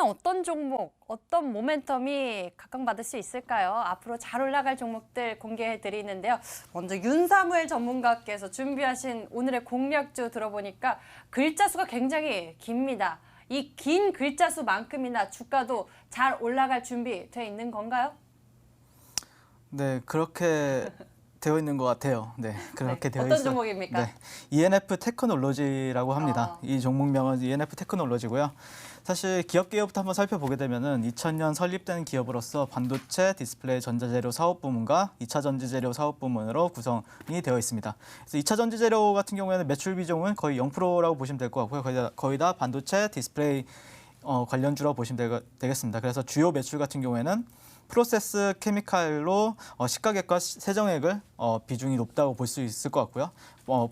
어떤 종목, 어떤 모멘텀이 각광받을 수 있을까요? 앞으로 잘 올라갈 종목들 공개해 드리는데요. 먼저 윤사무엘 전문가께서 준비하신 오늘의 공략주 들어보니까 글자 수가 굉장히 깁니다. 이 긴 글자 수만큼이나 주가도 잘 올라갈 준비 돼 있는 건가요? 네, 그렇게 되어 있는 것 같아요. 네, 그렇게 되어 어떤 있어요. 종목입니까? 네, ENF 테크놀로지라고 합니다. 어. 이 종목명은 ENF 테크놀로지고요. 사실 기업 개요부터 한번 살펴보게 되면은 2000년 설립된 기업으로서 반도체, 디스플레이, 전자재료 사업 부문과 2차 전지재료 사업 부문으로 구성이 되어 있습니다. 그래서 2차 전지재료 같은 경우에는 매출 비중은 거의 0%라고 보시면 될 것 같고요. 거의 다 반도체, 디스플레이 관련주라고 보시면 되겠습니다. 그래서 주요 매출 같은 경우에는 프로세스 케미칼로 시가객과 세정액을 비중이 높다고 볼 수 있을 것 같고요.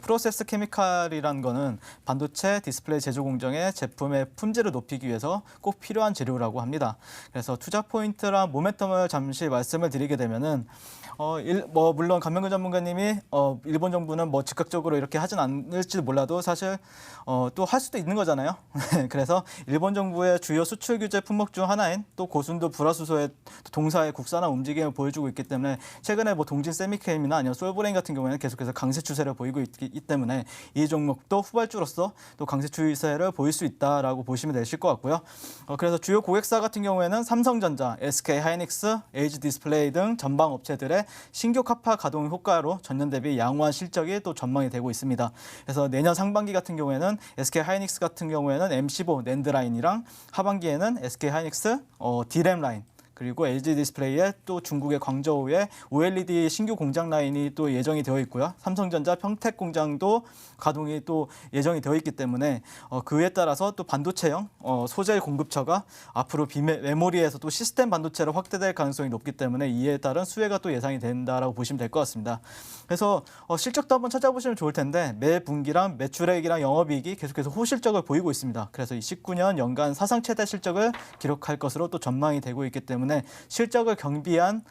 프로세스 케미칼이라는 거는 반도체, 디스플레이 제조 공정의 제품의 품질을 높이기 위해서 꼭 필요한 재료라고 합니다. 그래서 투자 포인트랑 모멘텀을 잠시 말씀을 드리게 되면은 물론 감명근 전문가님이 일본 정부는 뭐 즉각적으로 이렇게 하진 않을지도 몰라도 사실 또 할 수도 있는 거잖아요. 그래서 일본 정부의 주요 수출 규제 품목 중 하나인 또 고순도 불화수소의 동사의 국산화 움직임을 보여주고 있기 때문에 최근에 뭐 동진 세미케임이나 아니면 솔브레인 같은 경우에는 계속해서 강세 추세를 보이고 있기 때문에 이 종목도 후발주로서 또 강세 추세를 보일 수 있다라고 보시면 되실 것 같고요. 그래서 주요 고객사 같은 경우에는 삼성전자, SK 하이닉스, LG 디스플레이 등 전방 업체들의 신규 카파 가동 효과로 전년 대비 양호한 실적이 또 전망이 되고 있습니다. 그래서 내년 상반기 같은 경우에는 SK 하이닉스 같은 경우에는 M15 낸드 라인이랑 하반기에는 SK 하이닉스 D램 라인 그리고 LG 디스플레이에 또 중국의 광저우에 OLED 신규 공장 라인이 또 예정이 되어 있고요. 삼성전자 평택 공장도 가동이 또 예정이 되어 있기 때문에 그에 따라서 또 반도체형 소재 공급처가 앞으로 메모리에서 또 시스템 반도체로 확대될 가능성이 높기 때문에 이에 따른 수혜가 또 예상이 된다라고 보시면 될 것 같습니다. 그래서 실적도 한번 찾아보시면 좋을 텐데 매 분기랑 매출액이랑 영업이익이 계속해서 호실적을 보이고 있습니다. 그래서 2019년 연간 사상 최대 실적을 기록할 것으로 또 전망이 되고 있기 때문에 실적을 경비한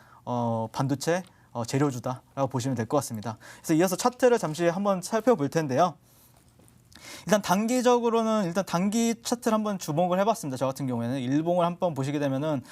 반도체 재료주다라고 보시면 될 것 같습니다. 그래서 이어서 차트를 잠시 한번 살펴볼 텐데요. 일단 단기적으로는 단기 차트를 한번 주목을 해봤습니다. 저 같은 경우에는 일봉을 한번 보시게 되면은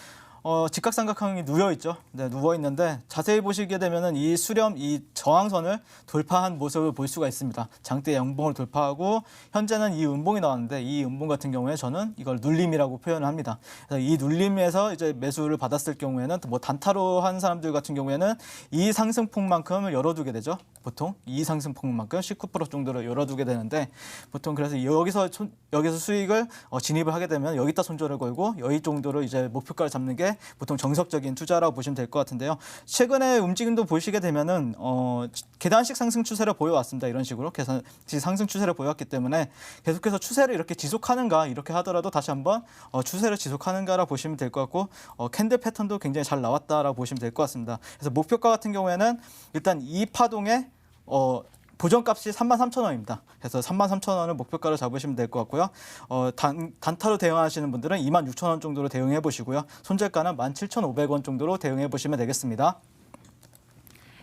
직각삼각형이 누워 있죠. 네, 누워 있는데 자세히 보시게 되면은 이 수렴, 이 저항선을 돌파한 모습을 볼 수가 있습니다. 장대 양봉을 돌파하고 현재는 이 음봉이 나왔는데 이 음봉 같은 경우에 저는 이걸 눌림이라고 표현을 합니다. 그래서 이 눌림에서 이제 매수를 받았을 경우에는 뭐 단타로 한 사람들 같은 경우에는 이 상승폭만큼을 열어두게 되죠. 보통 이 상승폭만큼 19% 정도를 열어두게 되는데 보통 그래서 여기서 수익을 진입을 하게 되면 여기다 손절을 걸고 여기 정도로 이제 목표가를 잡는 게 보통 정석적인 투자라고 보시면 될 것 같은데요. 최근에 움직임도 보시게 되면은 계단식 상승 추세를 보여왔습니다. 이런 식으로 계산식 상승 추세를 보여왔기 때문에 계속해서 추세를 이렇게 지속하는가 이렇게 하더라도 다시 한번 추세를 지속하는가라 보시면 될 것 같고 캔들 패턴도 굉장히 잘 나왔다라고 보시면 될 것 같습니다. 그래서 목표가 같은 경우에는 일단 이 파동에 보정값이 33,000원입니다. 그래서 33,000원을 목표가로 잡으시면 될 것 같고요. 단타로 대응하시는 분들은 26,000원 정도로 대응해 보시고요. 손절가는 17,500원 정도로 대응해 보시면 되겠습니다.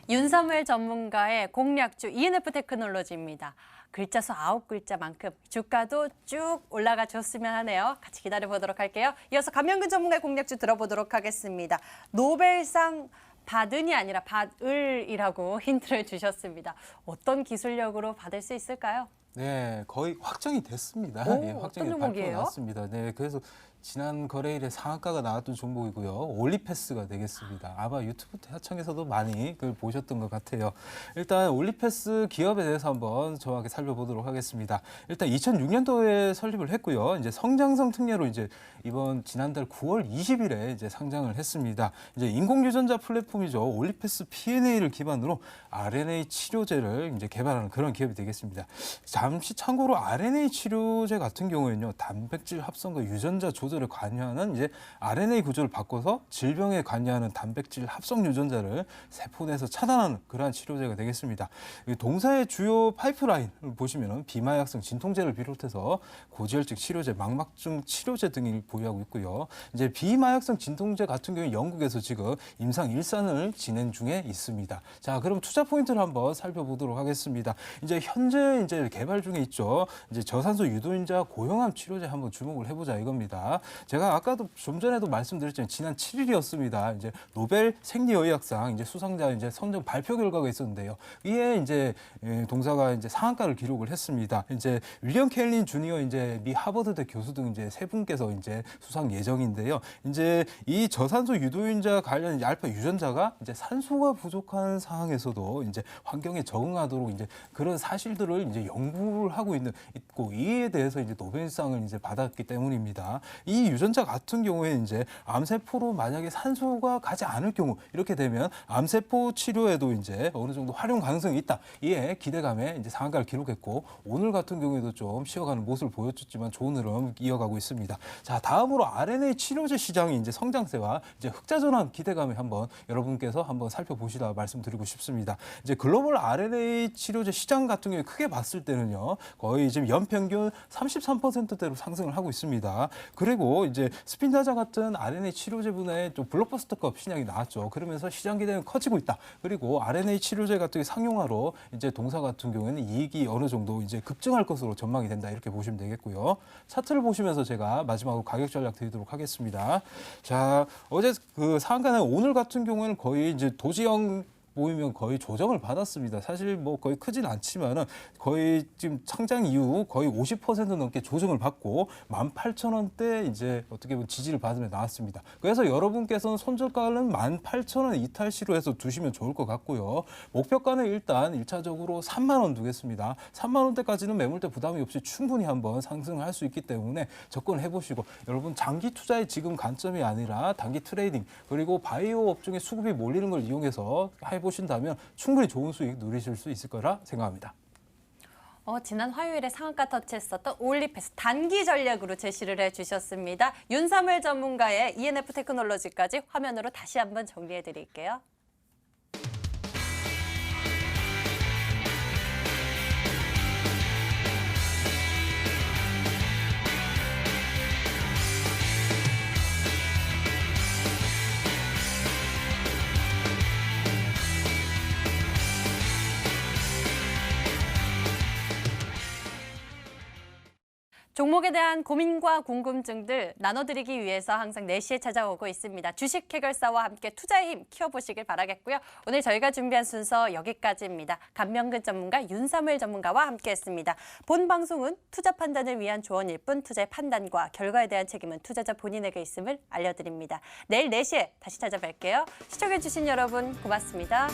윤사무엘 전문가의 공략주 ENF 테크놀로지입니다. 글자 수 9글자만큼 주가도 쭉 올라가 줬으면 하네요. 같이 기다려보도록 할게요. 이어서 감명근 전문가의 공략주 들어보도록 하겠습니다. 노벨상 받은이 아니라 받을이라고 힌트를 주셨습니다. 어떤 기술력으로 받을 수 있을까요? 네, 거의 확정이 됐습니다. 오, 예, 확정이 어떤 발표가 종목이에요? 났습니다. 네, 그래서 지난 거래일에 상한가가 나왔던 종목이고요. 올리패스가 되겠습니다. 아마 유튜브 하청에서도 많이 그걸 보셨던 것 같아요. 일단 올리패스 기업에 대해서 한번 정확하게 살펴보도록 하겠습니다. 일단 2006년도에 설립을 했고요. 이제 성장성 특례로 이제 지난달 9월 20일에 이제 상장을 했습니다. 이제 인공유전자 플랫폼이죠. 올리패스 P&A를 기반으로 RNA 치료제를 이제 개발하는 그런 기업이 되겠습니다. 잠시 참고로 RNA 치료제 같은 경우에는요, 단백질 합성과 유전자 조절에 관여하는 이제 RNA 구조를 바꿔서 질병에 관여하는 단백질 합성 유전자를 세포 내에서 차단하는 그러한 치료제가 되겠습니다. 동사의 주요 파이프라인을 보시면은 비마약성 진통제를 비롯해서 고지혈증 치료제, 망막증 치료제 등을 보유하고 있고요. 이제 비마약성 진통제 같은 경우는 영국에서 지금 임상 1산을 진행 중에 있습니다. 자, 그럼 투자 포인트를 한번 살펴보도록 하겠습니다. 이제 현재 개발 중에 있죠. 이제 저산소 유도인자 고형암 치료제 한번 주목을 해보자 이겁니다. 제가 아까도 좀 전에도 말씀드렸지만 지난 7일이었습니다. 이제 노벨 생리의학상 이제 수상자 이제 선정 발표 결과가 있었는데요. 이에 이제 동사가 이제 상한가를 기록을 했습니다. 이제 윌리엄 켈린 주니어 이제 미 하버드대 교수 등 이제 세 분께서 이제 수상 예정인데요. 이제 이 저산소 유도인자 관련 이제 알파 유전자가 이제 산소가 부족한 상황에서도 이제 환경에 적응하도록 이제 그런 사실들을 이제 연구를 하고 있고 이에 대해서 이제 노벨상을 이제 받았기 때문입니다. 이 유전자 같은 경우에 이제 암세포로 만약에 산소가 가지 않을 경우 이렇게 되면 암세포 치료에도 이제 어느 정도 활용 가능성이 있다. 이에 기대감에 이제 상한가를 기록했고 오늘 같은 경우에도 좀 쉬어가는 모습을 보여줬지만 좋은 흐름 이어가고 있습니다. 자, 다음으로 RNA 치료제 시장이 이제 성장세와 이제 흑자전환 기대감에 한번 여러분께서 한번 살펴보시라 말씀드리고 싶습니다. 이제 글로벌 RNA 치료제 시장 같은 경우에 크게 봤을 때는요. 거의 지금 연평균 33%대로 상승을 하고 있습니다. 그리고 이제 스핀다자 같은 RNA 치료제 분야에 좀 블록버스터급 신약이 나왔죠. 그러면서 시장 기대는 커지고 있다. 그리고 RNA 치료제 같은 게 상용화로 이제 동사 같은 경우에는 이익이 어느 정도 이제 급증할 것으로 전망이 된다. 이렇게 보시면 되겠고요. 차트를 보시면서 제가 마지막으로 가격 전략 드리도록 하겠습니다. 자, 어제 그 상한가는 오늘 같은 경우에는 거의 이제 도지형 보이면 거의 조정을 받았습니다. 사실 뭐 거의 크진 않지만은 거의 지금 창장 이후 거의 50% 넘게 조정을 받고 18,000원대 이제 어떻게 보면 지지를 받으며 나왔습니다. 그래서 여러분께서는 손절가는 18,000원 이탈시로 해서 두시면 좋을 것 같고요. 목표가는 일단 1차적으로 3만 원 두겠습니다. 3만 원대까지는 매물대 부담이 없이 충분히 한번 상승을 할 수 있기 때문에 접근해 보시고 여러분 장기 투자의 지금 관점이 아니라 단기 트레이딩 그리고 바이오 업종의 수급이 몰리는 걸 이용해서 해보신다면 충분히 좋은 수익 누리실 수 있을 거라 생각합니다. 지난 화요일에 상한가 터치했었던 올리패스 단기 전략으로 제시를 해주셨습니다. 윤사물 전문가의 ENF 테크놀로지까지 화면으로 다시 한번 정리해드릴게요. 종목에 대한 고민과 궁금증들 나눠드리기 위해서 항상 4시에 찾아오고 있습니다. 주식 해결사와 함께 투자의 힘 키워보시길 바라겠고요. 오늘 저희가 준비한 순서 여기까지입니다. 감명근 전문가 윤사물 전문가와 함께했습니다. 본 방송은 투자 판단을 위한 조언일 뿐 투자의 판단과 결과에 대한 책임은 투자자 본인에게 있음을 알려드립니다. 내일 4시에 다시 찾아뵐게요. 시청해주신 여러분 고맙습니다.